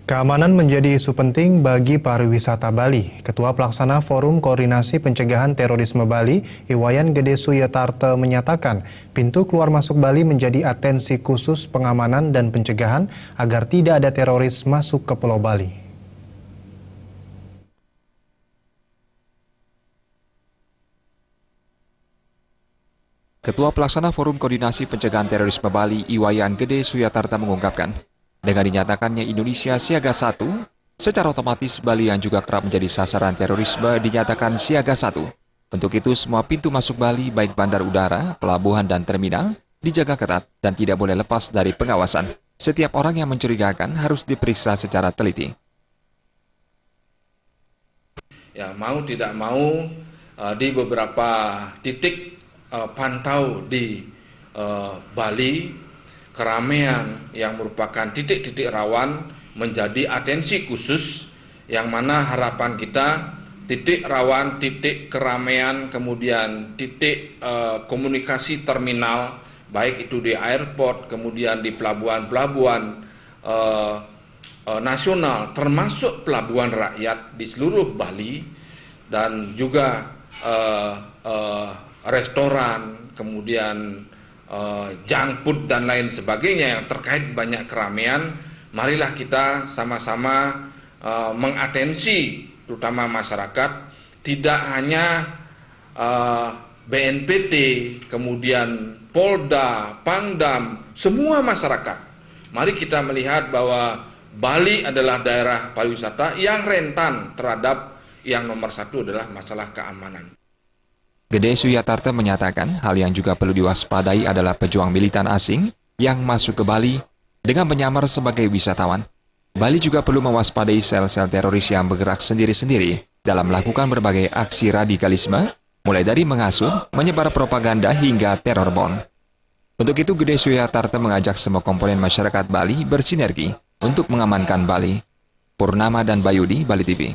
Keamanan menjadi isu penting bagi pariwisata Bali. Ketua Pelaksana Forum Koordinasi Pencegahan Terorisme Bali, Iwayan Gede Suyatarte menyatakan, pintu keluar masuk Bali menjadi atensi khusus pengamanan dan pencegahan agar tidak ada teroris masuk ke Pulau Bali. Ketua Pelaksana Forum Koordinasi Pencegahan Terorisme Bali, Iwayan Gede Suyatarte mengungkapkan, dengan dinyatakannya Indonesia siaga 1, secara otomatis Bali yang juga kerap menjadi sasaran terorisme dinyatakan siaga 1. Untuk itu semua pintu masuk Bali baik bandar udara, pelabuhan dan terminal dijaga ketat dan tidak boleh lepas dari pengawasan. Setiap orang yang mencurigakan harus diperiksa secara teliti. Ya, mau tidak mau di beberapa titik pantau di Bali, keramaian yang merupakan titik-titik rawan menjadi atensi khusus yang mana harapan kita titik rawan, titik keramaian, kemudian titik komunikasi terminal, baik itu di airport, kemudian di pelabuhan-pelabuhan nasional, termasuk pelabuhan rakyat di seluruh Bali, dan juga restoran, kemudian junk food dan lain sebagainya yang terkait banyak keramaian. Marilah kita sama-sama mengatensi terutama masyarakat, tidak hanya BNPT, kemudian Polda, Pangdam, semua masyarakat. Mari kita melihat bahwa Bali adalah daerah pariwisata yang rentan terhadap yang nomor satu adalah masalah keamanan. Gede Suyatarte menyatakan hal yang juga perlu diwaspadai adalah pejuang militan asing yang masuk ke Bali dengan menyamar sebagai wisatawan. Bali juga perlu mewaspadai sel-sel teroris yang bergerak sendiri-sendiri dalam melakukan berbagai aksi radikalisme, mulai dari mengasuh, menyebar propaganda hingga teror bom. Untuk itu Gede Suyatarte mengajak semua komponen masyarakat Bali bersinergi untuk mengamankan Bali. Purnama dan Bayudi, Bali TV.